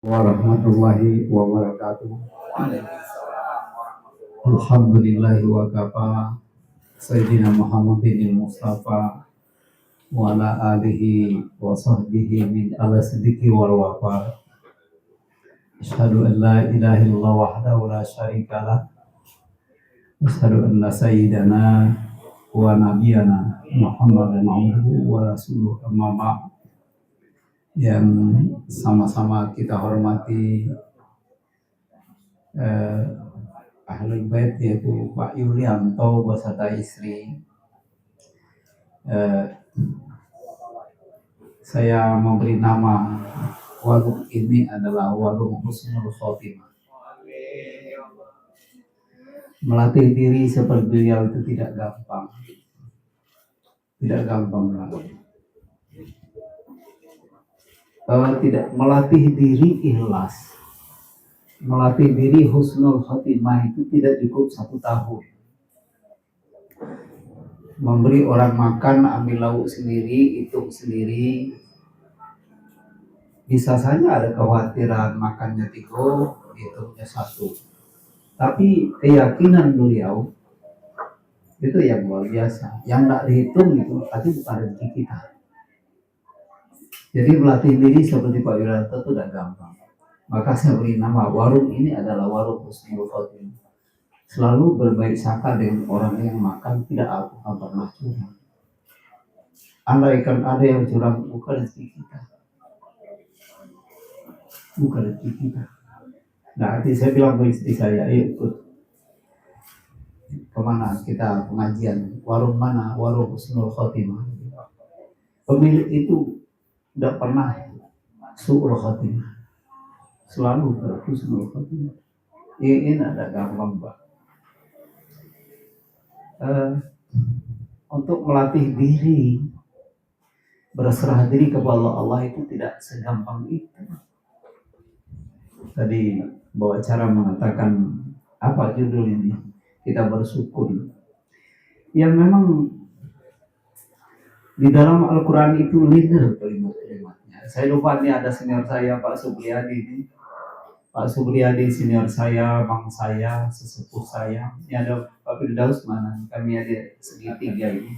Warahmatullahi wabarakatuh. Alhamdulillahi wa kafa Sayyidina Muhammadin Mustafa wa ala alihi wa sahbihi min ala siddiqi wal wafar. Asyhadu an la ilaha illallah wahdahu la syarika lah. Asyhadu anna sayyidana wa nabiyana Muhammadan abduhu wa rasuluh, amma ba'd. Yang sama-sama kita hormati Ahlul Bait, yaitu Pak Yulianto beserta istri. Saya memberi nama warung ini adalah Warung Husnul Khotimah. Melatih diri seperti beliau itu tidak gampang. Tidak gampang banget. Tidak melatih diri ikhlas, melatih diri husnul khotimah itu tidak cukup 1 tahun. Memberi orang makan, ambil lauk sendiri, hitung sendiri, bisa saja ada kekhawatiran makannya 3, hitungnya 1. Tapi keyakinan beliau itu yang luar biasa. Yang tidak dihitung itu tapi bukan rezeki kita. Jadi melatih diri seperti Pak Wiranto itu tidak gampang. Maka saya beri nama warung ini adalah Warung Husnul Khotimah. Selalu berbaik sangka dengan orang yang makan, tidak akan pernah curang. Andaikan ada yang curang, bukan rezeki kita. Bukan rezeki kita. Nah, nanti saya bilang ke istri saya, ayo ikut kemana kita pengajian, warung mana? Warung Husnul Khotimah. Pemilik itu tidak pernah su'ul khotimah, selalu berhusnul khotimah. Ini ada gampang, Pak. Untuk melatih diri, berserah diri kepada Allah itu tidak segampang itu. Tadi bawa cara mengatakan apa judul ini? Kita bersyukur. Yang memang di dalam Al-Quran itu linear kalimat-kalimatnya. Saya lupa nih, ada senior saya Pak Subriyadi ini. Pak Subriyadi senior saya, bang saya, sesepuh saya. Ini ada Pak Firdaus mana? Kami ada segitiga ini.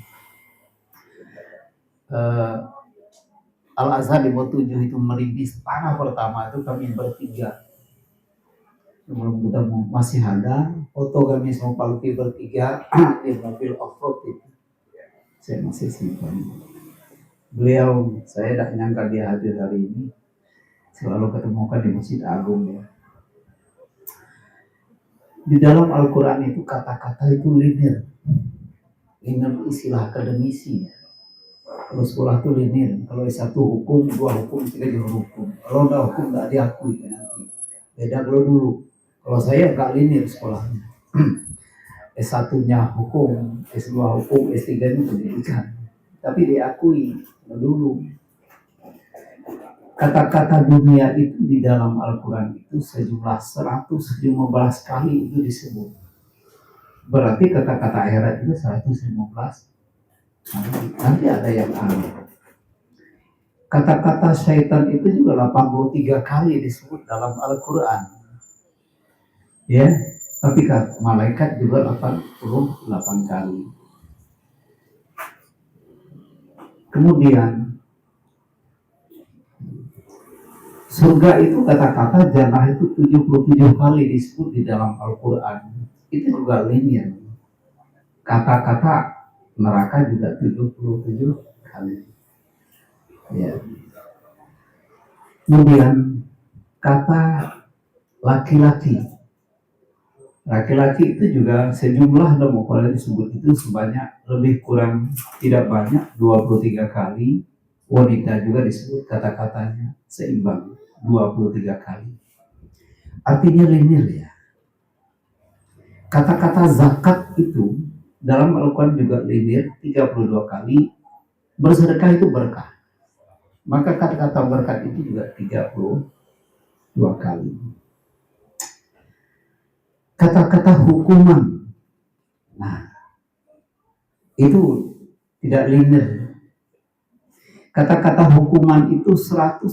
Al-Azhar di bawah 7 itu merintis tanah pertama itu kami bertiga. Sebelum ketemu masih ada foto kami sama Pak Lutfi bertiga di mobil off-road itu. Saya masih simpan. Beliau, saya tidak nyangka dia hadir hari ini. Selalu ketemukan di Masjid Agung ya. Di dalam Al-Quran itu kata-kata itu linear. Linear istilah akademisi ya. Kalau sekolah itu linear. Kalau S1 hukum, 2 hukum, 3 juga hukum. Kalau enggak hukum enggak diakui ya nanti. Beda kalau dulu. Kalau saya enggak linear sekolahnya. S1-nya hukum, S2 hukum, S3-nya pendidikan. Tapi diakui dulu. Kata-kata dunia itu di dalam Al-Quran itu sejumlah 115 kali itu disebut. Berarti kata-kata akhirat itu 115. Nanti ada yang aneh. Kata-kata syaitan itu juga 83 kali disebut dalam Al-Quran. Ya, tapi malaikat juga 88 kali. Kemudian surga itu kata-kata jannah itu 77 kali disebut di dalam Al-Quran. Itu juga linear. Kata-kata neraka juga 77 kali. Ya. Kemudian kata laki-laki. Laki-laki itu juga sejumlah dalam Al-Quran disebut itu sebanyak lebih kurang tidak banyak 23 kali. Wanita juga disebut kata-katanya seimbang 23 kali. Artinya linear ya. Kata-kata zakat itu dalam Al-Quran juga linear 32 kali. Bersedekah itu berkah. Maka kata-kata berkat itu juga 32 kali. Kata-kata hukuman, nah itu tidak linear. Kata-kata hukuman itu 117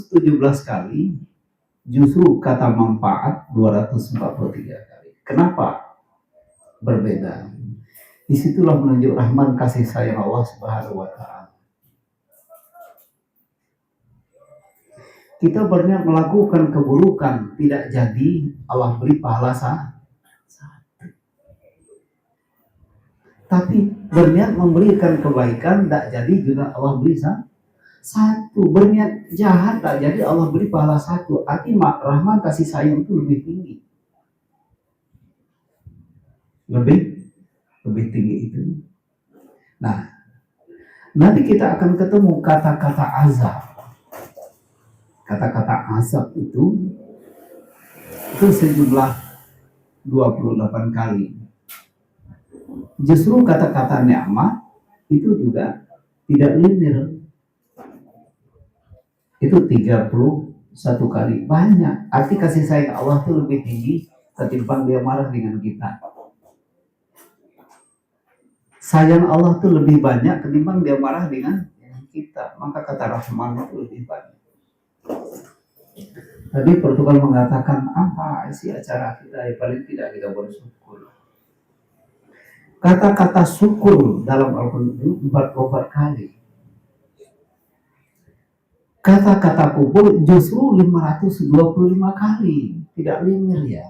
kali Justru kata manfaat 243 kali. Kenapa berbeda? Disitulah menunjuk rahman kasih sayang Allah Subhanahu wa Ta'ala. Kita berniat melakukan keburukan, tidak jadi Allah beri pahala satu. Tapi berniat memberikan kebaikan, tidak jadi juga Allah beri satu. Berniat jahat, tak jadi Allah beri pahala satu. Artinya rahman kasih sayang itu lebih tinggi. Lebih tinggi itu. Nah, nanti kita akan ketemu kata-kata azab. Kata-kata azab itu sejumlah 28 kali. Justru kata-kata nikmat itu juga tidak linear. Itu 31 kali. Banyak. Arti kasih sayang Allah itu lebih tinggi ketimbang dia marah dengan kita. Sayang Allah itu lebih banyak ketimbang dia marah dengan kita. Maka kata Rahman itu lebih banyak. Tadi Portugal mengatakan apa isi acara kita, ya paling tidak kita bersyukur. Kata-kata syukur dalam Al-Quran itu 44 kali. Kata-kata kubur justru 525 kali. Tidak linear ya.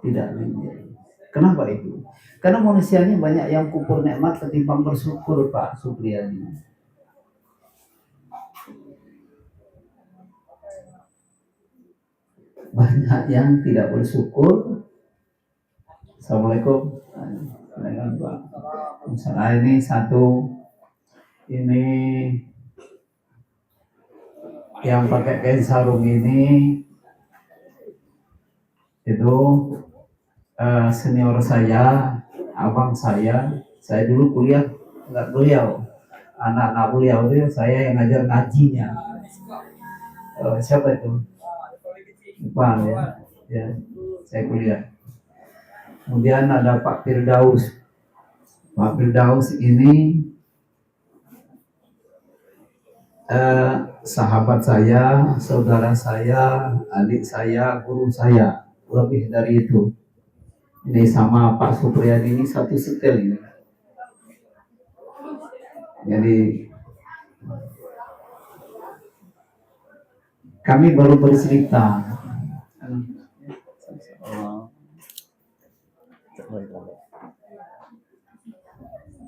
Tidak linear. Kenapa itu? Karena manusianya banyak yang kufur nikmat ketimbang bersyukur, Pak Supriyadi. Banyak yang tidak bersyukur. Assalamualaikum. Misalnya ini satu, ini yang pakai kain sarung ini itu senior saya, abang saya dulu kuliah enggak beliau, anak-anak beliau itu saya yang ngajar ngajinya. Siapa itu? Bang ya, saya kuliah. Kemudian ada Pak Firdaus. Pak Firdaus ini sahabat saya, saudara saya, adik saya, guru saya, lebih dari itu. Ini sama Pak Supriyadi ini satu setel ini. Jadi kami baru bercerita.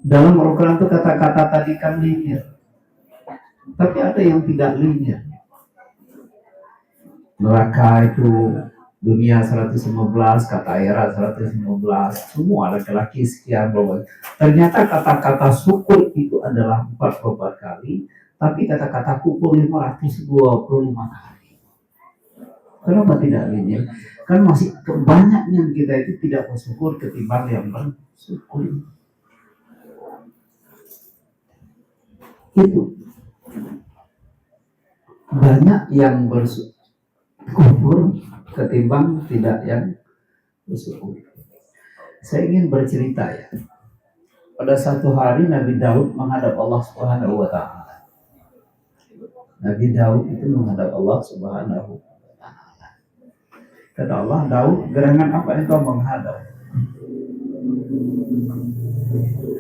Dalam Al-Quran itu kata-kata tadi kan linear. Tapi ada yang tidak linear. Neraka itu dunia 115, kata akhirat 115, semua laki-laki sekian bahwa. Ternyata kata-kata syukur itu adalah 44 kali, tapi kata-kata kufur 525 kali. Kenapa tidak linear? Kan masih banyaknya kita itu tidak bersyukur ketimbang yang bersyukur. Itu banyak yang bersyukur ketimbang tidak yang bersyukur. Saya ingin bercerita ya. Pada satu hari Nabi Daud menghadap Allah Subhanahu wa Ta'ala. Nabi Daud itu menghadap Allah Subhanahu wa Ta'ala. Kata Allah, Daud, gerangan apa engkau menghadap?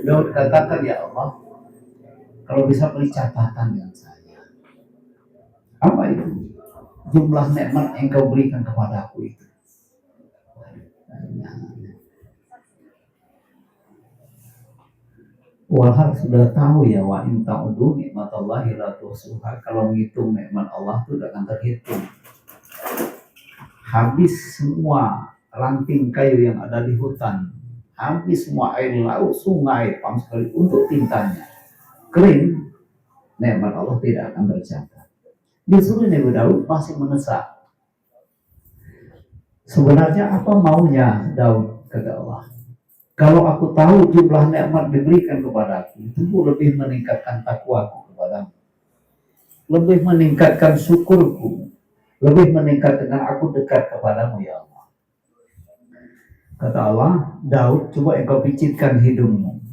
Daud katakan, ya Allah, kalau bisa beri catatan yang saya. Apa itu? Jumlah nikmat yang kau berikan kepada aku itu. Wahal sudah tahu ya, wa in ta'udu nikmatallahi la tuhsuha. Kalau menghitung nikmat Allah itu tidak akan terhitung. Habis semua ranting kayu yang ada di hutan, habis semua air laut, sungai, pam sekali untuk tintanya kering, nikmat Allah tidak akan tercatat. Justru Nabi Daud masih menesak. Sebenarnya apa maunya Daud, kata Allah? Kalau aku tahu jumlah nikmat diberikan kepadaku, itu lebih meningkatkan takwaku kepadamu, lebih meningkatkan syukurku, lebih meningkatkan aku dekat kepadamu ya Allah. Kata Allah, Daud, coba engkau picitkan hidungmu.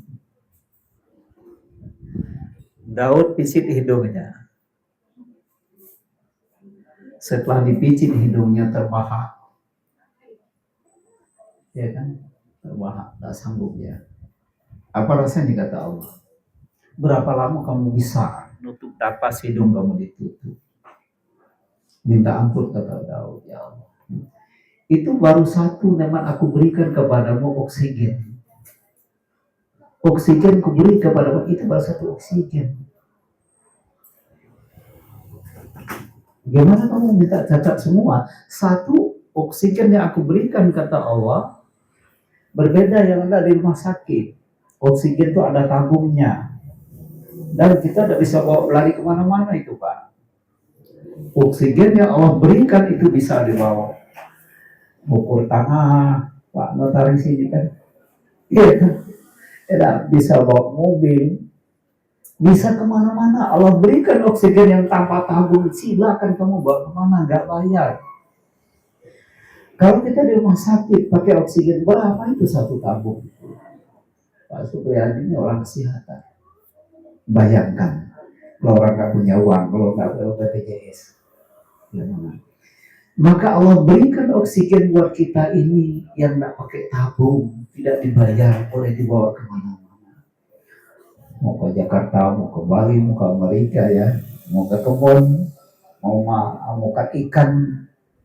Daud picit hidungnya. setelah dipicit hidungnya terbahak, ya kan, terbahak, tak sanggup ya. Apa rasanya kata Allah? Berapa lama kamu bisa nutup napas hidung kamu ditutup? Minta ampun kata Daud, ya Allah. Itu baru satu nikmat aku berikan kepadamu, oksigen. Oksigen kuberi kepadamu, itu baru satu oksigen. Gimana kamu minta cacat semua? Satu oksigen yang aku berikan kata Allah, berbeda yang ada di rumah sakit. Oksigen itu ada tabungnya, dan kita tidak bisa bawa lari kemana-mana itu Pak. Oksigen yang Allah berikan itu bisa dibawa ukur tanah, Pak notaris ini kan, tidak bisa bawa mobil, bisa kemana-mana. Allah berikan oksigen yang tanpa tabung, silakan kamu bawa kemana, nggak bayar. Kalau kita di rumah sakit pakai oksigen berapa itu satu tabung? Pak Supriyadi ini orang kesehatan. Bayangkan kalau orang nggak punya uang, kalau nggak punya BPJS, gimana? Maka Allah berikan oksigen buat kita ini yang nggak pakai tabung, tidak dibayar, boleh dibawa kemana-mana. Mau ke Jakarta, mau ke Bali, mau ke Amerika ya, mau ke kebun, mau makan ikan,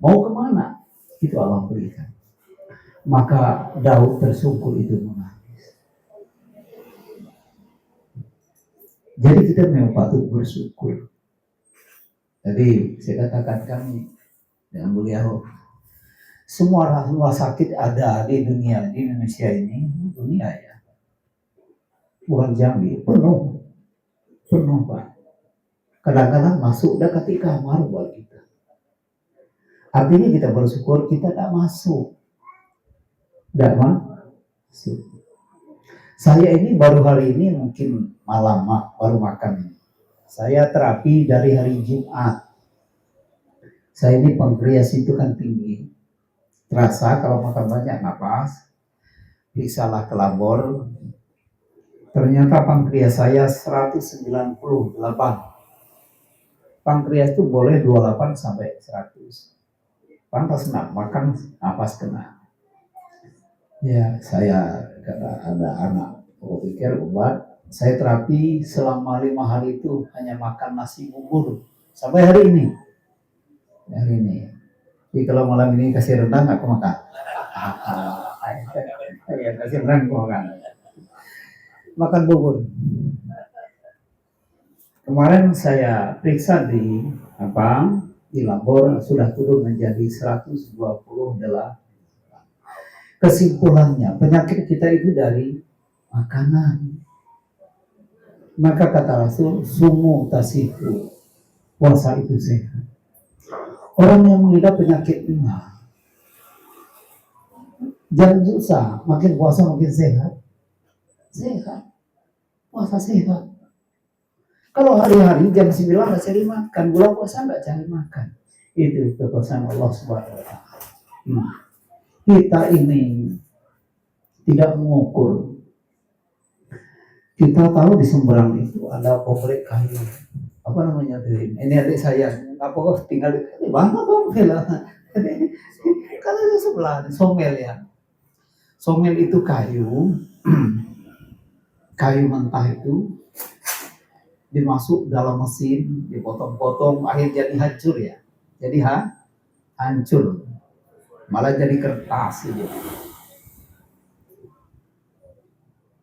mau kemana, itu Allah berikan. Maka Daud tersungkur itu menangis. Jadi kita memang patut bersyukur. Jadi saya katakan kami dengan beliau, semua rumah sakit ada di dunia, di Indonesia ini, dunia ya, bukan Jambi, penuh Pak. Kadang-kadang masuk udah ketika kamar buat kita. Artinya kita bersyukur kita tidak masuk. Tidak masuk. Saya ini baru hari ini mungkin malam baru makan. Saya terapi dari hari Jumat. Saya ini pankreas itu kan tinggi. Terasa kalau makan banyak napas. Periksalah ke labor. Ternyata pankreas saya 198. Pankreas itu boleh 28 sampai 100. Pantas nak makan, napas kena. Ya, saya kata ada anak, aku pikir obat. Saya terapi selama 5 hari itu hanya makan nasi bubur sampai hari ini. Hari ini. Jadi kalau malam ini kasih rendang aku makan. Ya, kasih rendang aku makan. Makan bubur. Kemarin saya periksa di labor sudah turun menjadi 128. Kesimpulannya, penyakit kita itu dari makanan. Maka kata Rasul, sumu tasifu, puasa itu sehat. Orang yang mengidap penyakit ini, jangan susah, makin puasa makin sehat. Sehat, puasa sehat. Kalau hari-hari jam 9 nggak cari makan, bulan puasa nggak cari makan. Itu kekuasaan Allah Subhanahu wa Ta'ala. Kita ini tidak mengukur. Kita tahu di Semberang itu ada pabrik kayu. Apa namanya tuh? Ini adik saya. Apa kok tinggal di mana kok? Karena di sebelah somel ya. Somel itu kayu, kayu mentah itu dimasuk dalam mesin, dipotong-potong, akhirnya jadi hancur ya. Jadi hancur. Malah jadi kertas gitu.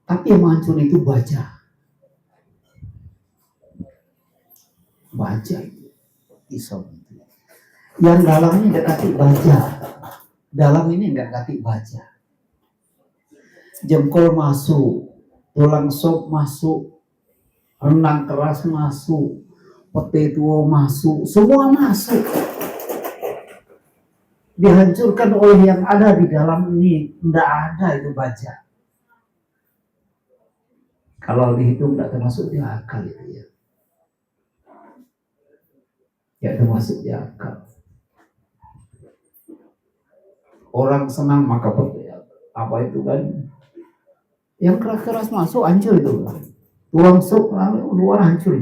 Tapi yang hancur itu baja. Baja itu. Pisau itu. Yang dalamnya enggak katik baja. Dalam ini enggak katik baja. Jempol masuk, tulang sop masuk, renang keras masuk, pete tua masuk, semua masuk. Dihancurkan oleh yang ada di dalam ini, tidak ada itu baja. Kalau dihitung tidak termasuk di akal itu ya. Ya termasuk di akal. Orang senang maka apa itu kan? Yang keras-keras masuk hancur itu. Tulang sup lalu luar hancur.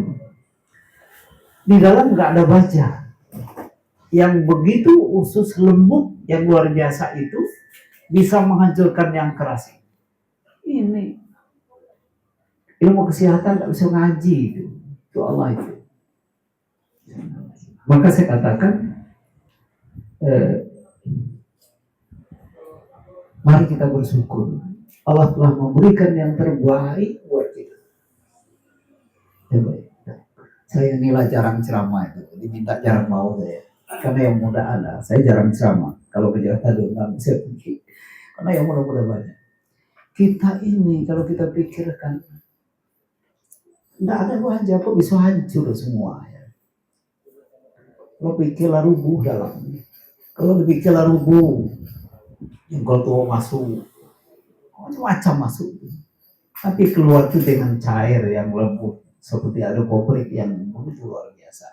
Di dalam nggak ada baja. yang begitu usus lembut yang luar biasa itu bisa menghancurkan yang keras. Ini ilmu kesehatan nggak bisa ngaji itu Allah itu. Maka saya katakan, mari kita bersyukur. Allah telah memberikan yang terbaik buat kita. Terbaik. Saya inilah jarang ceramah itu, diminta jarang mau saya. Karena yang muda ada, saya jarang ceramah. Kalau kejahatan nggak bisa pergi. Karena yang muda-muda banyak. Kita ini kalau kita pikirkan, nggak ada wajah kok bisa hancur semua. Ya. Kalau pikirlah rubuh dalam. Kalau dipikirlah rubuh, jengkol tua masuk, macam-macam masuk. Tapi keluar itu dengan cair yang lembut, seperti ada koprik yang begitu luar biasa.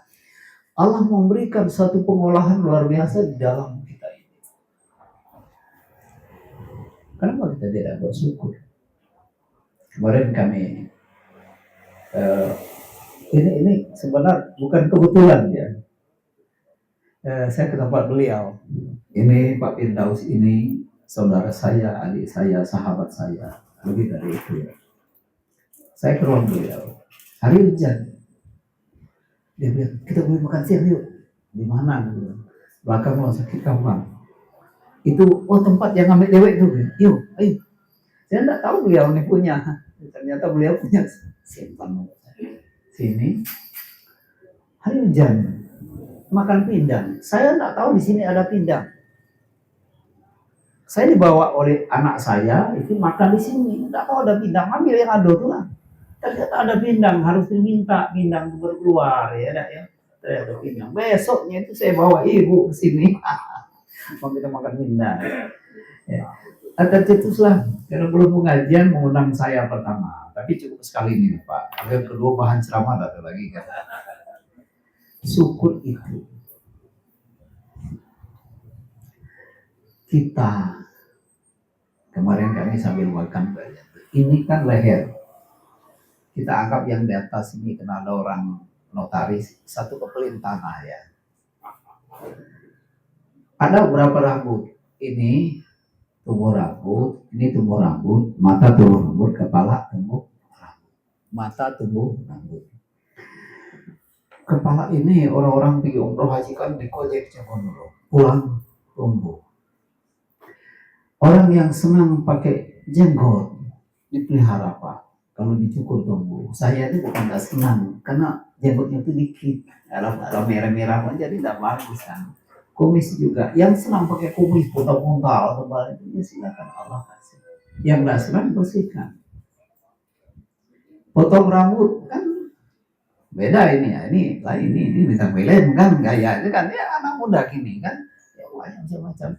Allah memberikan satu pengolahan luar biasa di dalam kita ini. Kenapa kita tidak bersyukur? Kemarin kami ini sebenarnya bukan kebetulan ya. Saya ke tempat beliau. Ini Pak Firdaus ini saudara saya, adik saya, sahabat saya, lebih dari itu ya. Saya ke ruang beliau. Hari hujan. Dia bilang, kita boleh makan siang yuk. Di mana? Belakang rumah sakit Kampang. Itu, tempat yang ngambil dewek itu. Yuk, ayo. Saya tidak tahu beliau ini punya. Ternyata beliau punya simpan. Sini. Hari hujan. Makan pindang. Saya tidak tahu di sini ada pindang. Saya dibawa oleh anak saya itu makan di sini. Tidak tahu ada pindang. Ambil yang ada tuh lah. Ternyata ada pindang, harus diminta pindang itu berkeluar ya, ya. Ternyata ada pindang. Besoknya itu saya bawa ibu ke sini, mau kita makan pindang. Ya. Akan cetuslah, karena belum pengajian mengundang saya pertama, tapi cukup sekali nih Pak. Yang kedua bahan ceramah ada lagi kan. Syukur itu kita kemarin kami sambil makan banyak. Ini kan leher. Kita anggap yang di atas ini kena ada orang notaris satu kepelin tanah ya. Ada beberapa rambut. Ini tumbuh rambut, ini tumbuh rambut, mata tumbuh rambut, kepala tumbuh rambut. Mata tumbuh rambut. Kepala ini orang-orang pergi umroh haji kan dikojek dulu. Pulang tumbuh. Orang yang senang pakai jenggot dipelihara Pak. Kalau dicukur tumbuh, saya itu bukan gak senang karena jenggotnya itu dikit, kalau merah-merah jadi tidak bagus kan. Kumis juga, yang senang pakai kumis puntal-puntal tebal itu ya silakan Allah kasih. Yang gak senang bersihkan. Potong rambut kan beda ini ya, ini lain ini bintang film kan gaya itu kan ya anak muda gini kan, ya macam-macam.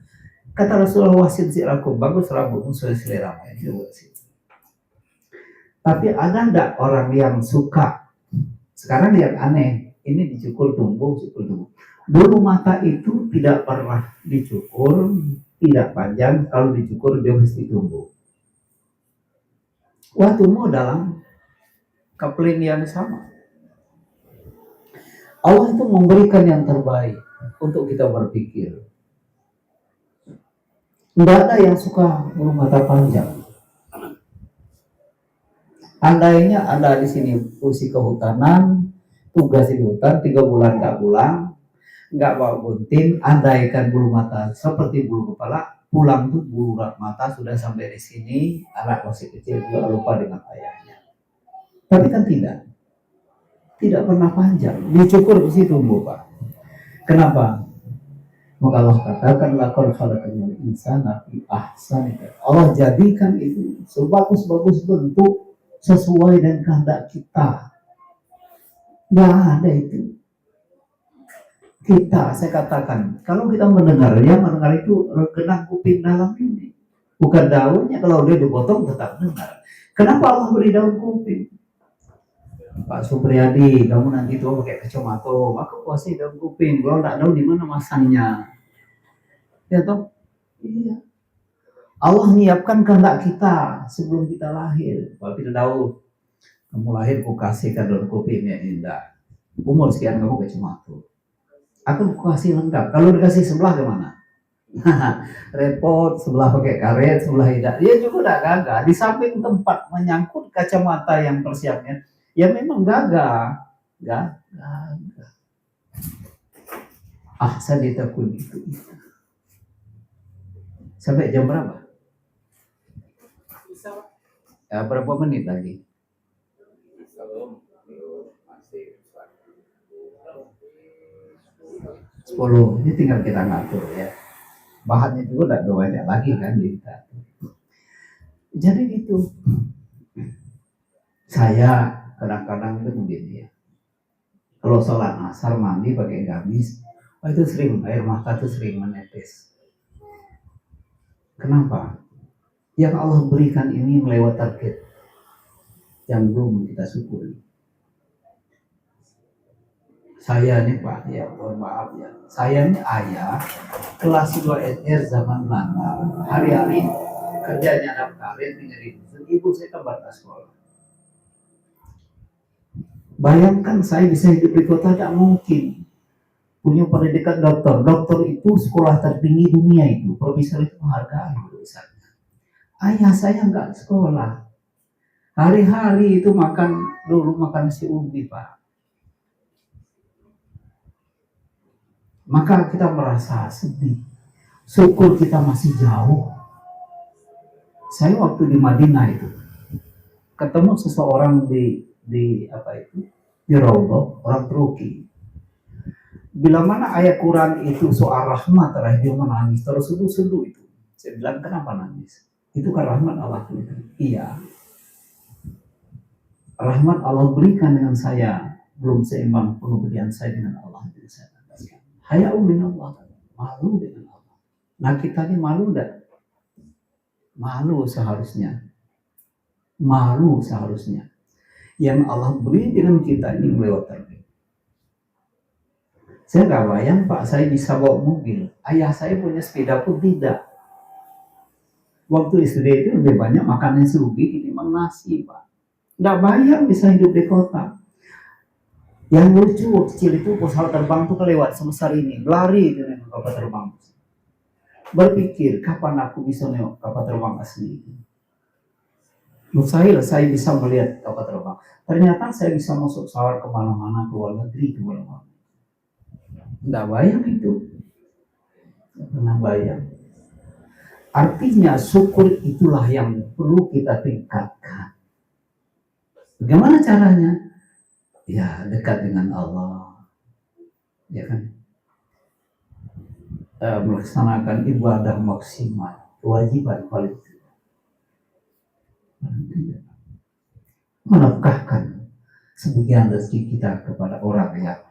Kata Rasulullah wasin si rakum bagus rambut sesuai selera itu sih. Tapi ada enggak orang yang suka? Sekarang yang aneh, ini dicukur tumbuh. Bulu mata itu tidak pernah dicukur, tidak panjang. Kalau dicukur dia mesti tumbuh. Wah, tumbuh dalam kepelin yang sama. Allah itu memberikan yang terbaik untuk kita berpikir. Tidak ada yang suka bulu mata panjang. Andainya Anda di sini fungsi kehutanan, tugas di hutan 3 bulan nggak pulang, nggak bawa gunting, andaikan bulu mata seperti bulu kepala, pulang tuh bulu mata sudah sampai di sini, anak masih kecil juga lupa dengan ayahnya. Tapi kan tidak pernah panjang, dicukur di situ Bu Pak. Kenapa? Maka Allah katakan lakon khalaqal insana fi ahsani. Allah jadikan itu sebagus-bagus bentuk sesuai dengan kehendak kita. Nggak ada itu. Kita, saya katakan, kalau kita mendengar itu genang kuping dalam ini. Bukan daunnya, kalau dia dipotong tetap dengar. Kenapa Allah beri daun kuping? Pak Supriyadi, kamu nanti tuh pakai kacamata, maka kuasai daun kuping. Kalau nggak tahu di mana masangnya. Ya toh? Iya. Allah menyiapkan kehendak kita sebelum kita lahir. Kalau tidak tahu, kamu lahir ku kasih daun kuping ya indah. Umur sekian kamu kacamata. Aku kasih lengkap. Kalau dikasih sebelah gimana? Repot, sebelah pakai karet, sebelah tidak. Dia juga udah gagah. Di samping tempat menyangkut kacamata yang persiapnya, ya memang gagah. Gagah. Saya ditakut itu. Sampai jam berapa? Ya, berapa menit lagi? 10. Ini tinggal kita ngatur ya. Bahannya juga tidak banyak lagi kan kita. Jadi gitu. Saya kadang-kadang itu begini ya. Kalau sholat asar mandi pakai gamis, itu sering air mata itu sering menetes. Kenapa? Yang Allah berikan ini melewat target yang belum kita syukuri. Saya nih Pak, ya mohon maaf ya. Saya nih ayah kelas 2 SR zaman Belanda. Hari-hari kerjanya nafkarin tinggal ibu saya kan batas sekolah. Bayangkan saya bisa hidup di kota, tidak mungkin. Punya pendidikan dokter. Dokter itu sekolah tertinggi dunia itu. Profesor itu menghargai misalnya. Ayah saya nggak sekolah. Hari-hari itu makan nasi ubi Pak. Maka kita merasa sedih. Syukur kita masih jauh. Saya waktu di Madinah itu ketemu seseorang di Raudhah, orang Turki. Bila mana ayat Quran itu soal rahmat, dia menangis terus seduh itu. Saya bilang kenapa nangis? Itu kan rahmat Allah itu. Iya. Rahmat Allah berikan dengan saya belum seimbang pemberian saya dengan Allah itu saya katakan. Haya'u min Allah, malu dengan Allah. Nah kita ini malu enggak? Malu seharusnya. Malu seharusnya. Yang Allah beri dengan kita ini melewati. Saya nggak bayang Pak, saya bisa bawa mobil. Ayah saya punya sepeda pun tidak. Waktu SD itu lebih banyak makanan sugi ketimbang nasi Pak. Nggak bayang bisa hidup di kota. Yang lucu kecil itu pesawat terbang tuh kelewat sebesar ini, lari itu dengan kapal terbang. Berpikir kapan aku bisa nengok kapal terbang asli. Mustahil saya bisa melihat kapal terbang. Ternyata saya bisa masuk pesawat kemana-mana, ke luar negeri, ke mana-mana. Nggak bayang itu. Nggak pernah bayang. Artinya syukur itulah yang perlu kita tingkatkan. Bagaimana caranya? Ya dekat dengan Allah. Ya kan? Melaksanakan ibadah maksimal. Kewajiban paling tidak. Menafkahkan sebagian rezeki kita kepada orang yang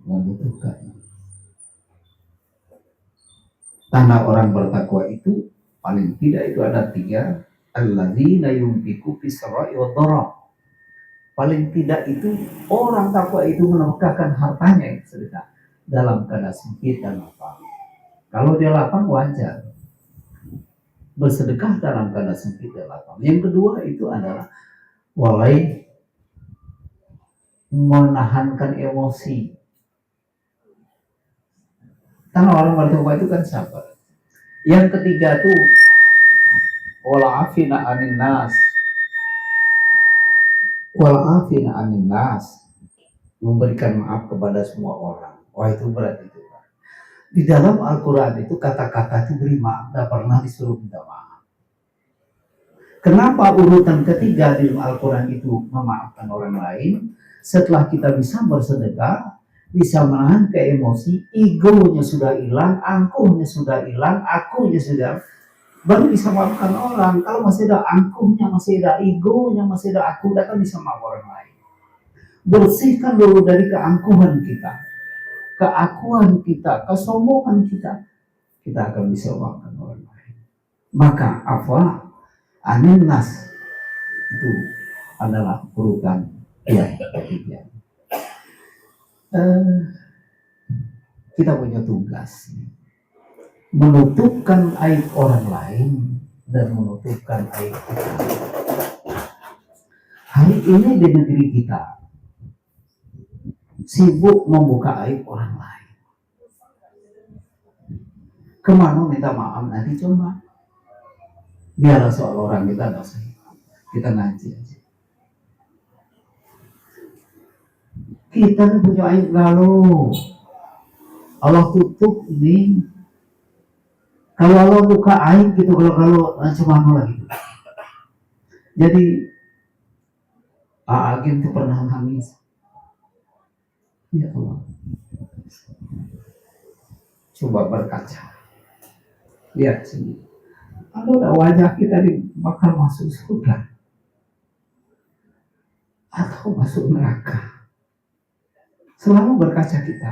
membutuhkan. Tanda orang bertakwa itu paling tidak itu ada 3. Alladzina yunfiqu fis sarai wad dharra. Paling tidak itu orang takwa itu menafkahkan hartanya yang sedekah dalam keadaan sempit dan lapang. Kalau dia lapang wajar. Bersedekah dalam keadaan sempit dan lapang. Yang kedua itu adalah walai menahankan emosi. Karena orang bertakwa itu kan sabar. Yang ketiga itu wala'afina anin nas. Wala'afina anin nas. Memberikan maaf kepada semua orang. Wah itu berat itu. Di dalam Al-Quran itu kata-kata itu beri maaf. Tidak pernah disuruh minta maaf. Kenapa urutan ketiga di Al-Quran itu memaafkan orang lain? Setelah kita bisa bersedekah, bisa menahan ke emosi, egonya sudah hilang, angkuhnya sudah hilang, akunya sudah, baru bisa maafkan orang. Kalau masih ada angkuhnya, masih ada egonya, masih ada aku, tidak akan bisa maaf orang lain. Bersihkan dulu dari keangkuhan kita, keakuan kita, kesombongan kita akan bisa maafkan orang lain. Maka afwa anin nas itu adalah urutan yang ketiga. Kita punya tugas menutupkan aib orang lain dan menutupkan aib kita. Hari ini di negeri kita sibuk membuka aib orang lain. Kemana minta maaf nanti coba. Biarlah soal orang kita nggak usah. Kita ngaji aja. Kita punya aib lalu. Allah tutup ini. Kalau Allah buka aib gitu, kalau cuma lagi. Jadi Agim itu pernah nangis. Ya Allah. Coba berkaca. Lihat sini. Kalau ada wajah kita bakal masuk surga atau masuk neraka. Selalu berkaca kita.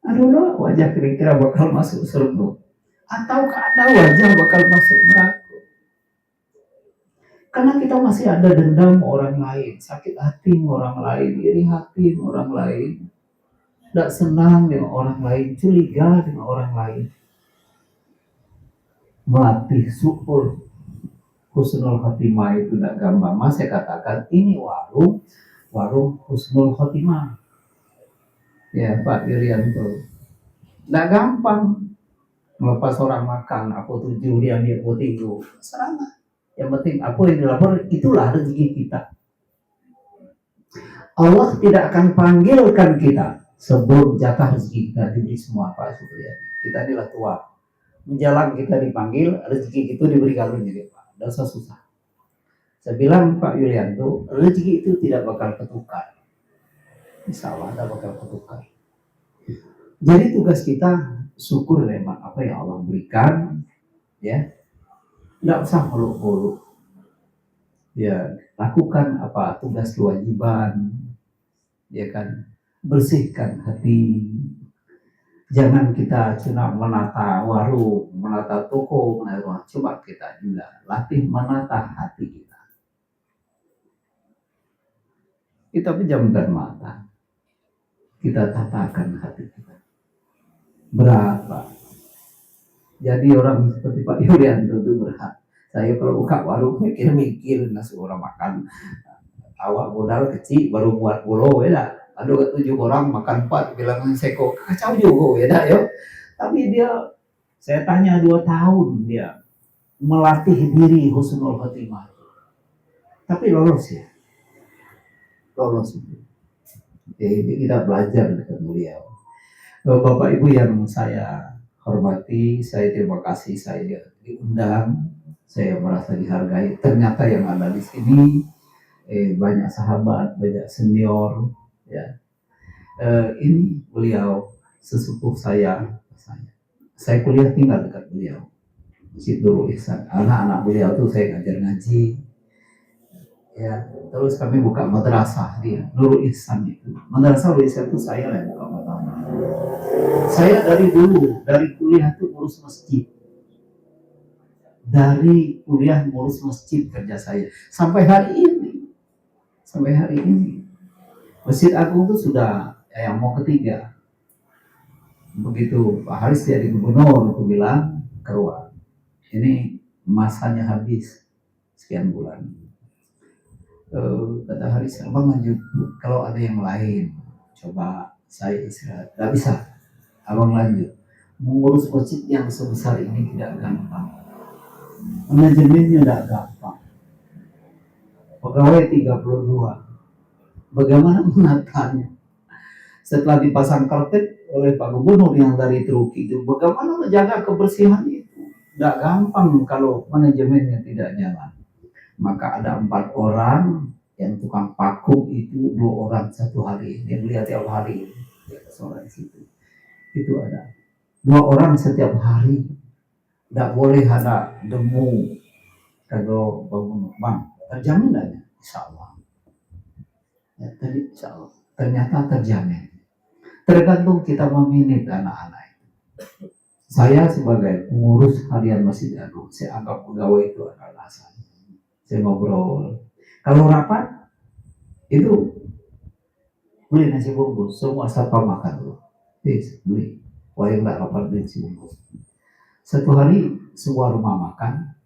Aduh, wajah kira-kira bakal masuk surga atau ada wajah bakal masuk neraka. Karena kita masih ada dendam orang lain, sakit hati orang lain, iri hati orang lain, tidak senang dengan orang lain, curiga dengan orang lain. Melatih syukur husnul khotimah itu tidak gampang. Mas saya katakan ini warung husnul khotimah. Ya Pak Yuryanto, tidak gampang melepas orang makan. Aku 7 dia 3. Serama. Yang penting aku yang dilapor, itulah rezeki kita. Allah tidak akan panggilkan kita sebelum jatah rezeki kita diberi semua Pak Supriyadi. Kita adalah tua. Menjalan kita dipanggil, rezeki itu diberi galon jadi Pak. Dan susah. Saya bilang Pak Yulianto, rezeki itu tidak bakal ketukar. Insya Allah tidak bakal ketukar. Jadi tugas kita syukur memang apa yang Allah berikan, ya. Tidak usah muluk-muluk. Ya, lakukan apa tugas kewajiban, ya kan. Bersihkan hati. Jangan kita cuma menata warung, menata toko, coba kita juga latih menata hati kita. Kita pejamkan mata, kita tatakan hati kita. Berapa? Jadi orang seperti Pak Yuryanto itu berat. Saya kalau buka warung mikir-mikir nasi orang makan. Awak modal kecil baru buat pulau ya. Ada 7 orang makan 4 bilang seko kacau juga ya yo. Tapi dia saya tanya 2 tahun dia melatih diri husnul khotimah. Tapi lolos ya. Lolos itu. Jadi kita belajar dengan beliau. Bapak Ibu yang saya hormati, saya terima kasih saya diundang, saya merasa dihargai. Ternyata yang ada di sini banyak sahabat, banyak senior, ya. Ini beliau sesepuh saya. Saya kuliah tinggal dekat beliau. Masjid Nurul Ihsan. Anak-anak beliau tuh saya ngajar ngaji. Ya, terus kami buka madrasah dia, Nurul Ihsan itu. Madrasah Nurul Ihsan itu saya yang buka madrasah. Saya dari dulu, dari kuliah itu ngurus masjid. Dari kuliah ngurus masjid kerja saya. Sampai hari ini. Masjid Agung itu sudah yang mau ketiga. Begitu Pak Haris jadi gubernur, aku bilang keluar. Ini masanya habis sekian bulan. Kata Haris, abang lanjut. Kalau ada yang lain, coba saya istirahat. Gak bisa. Abang lanjut. Mengurus masjid yang sebesar ini tidak gampang. Manajemennya tidak gampang. Pegawai 32. Bagaimana menatanya? Setelah dipasang karpet oleh Pak Gubernur yang dari Truki itu, bagaimana menjaga kebersihan itu? Tidak gampang kalau manajemennya tidak jalan. Maka ada 4 orang yang tukang paku itu, 2 orang 1 hari. Dia melihat tiap hari di atas orang di situ. Itu ada 2 orang setiap hari. Tidak boleh ada demu. Kalau bangun bang, terjamin aja, insya Allah. Ya, tadi insya Allah. Ternyata terjamin. Tergantung kita meminit anak-anak itu. Saya sebagai pengurus harian Masjid Agung, saya anggap pegawai itu adalah saya ngobrol. Kalau rapat itu beli nasi bungkus, semua satpam makan dulu. Beli. Paling nggak rapat beli nasi bungkus. 1 hari sebuah rumah makan,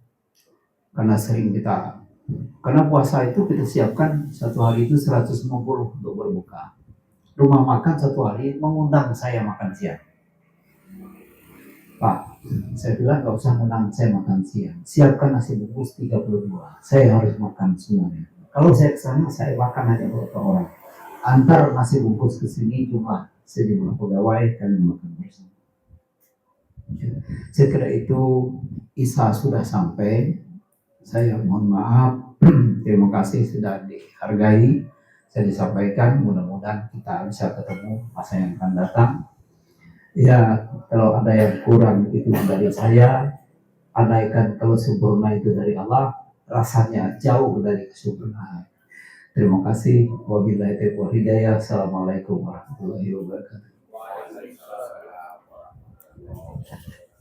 karena puasa itu kita siapkan 1 hari itu 150 untuk berbuka. Rumah makan 1 hari mengundang saya makan siang. Pak, saya bilang nggak usah menang, saya makan siang. Siapkan nasi bungkus 32. Saya harus makan semuanya. Kalau saya ke sana, saya makan aja beberapa orang. Antar nasi bungkus ke sini cuma sejumlah pegawai kami makan bersama. Setelah itu Isa sudah sampai. Saya mohon maaf, terima kasih sudah dihargai. Saya disampaikan, mudah-mudahan kita bisa ketemu masa yang akan datang. Ya, kalau ada yang kurang itu dari saya, andaikan kalau sempurna itu dari Allah, rasanya jauh dari kesempurnaan. Terima kasih. Wabillahi taufiq wal hidayah. Assalamualaikum warahmatullahi wabarakatuh.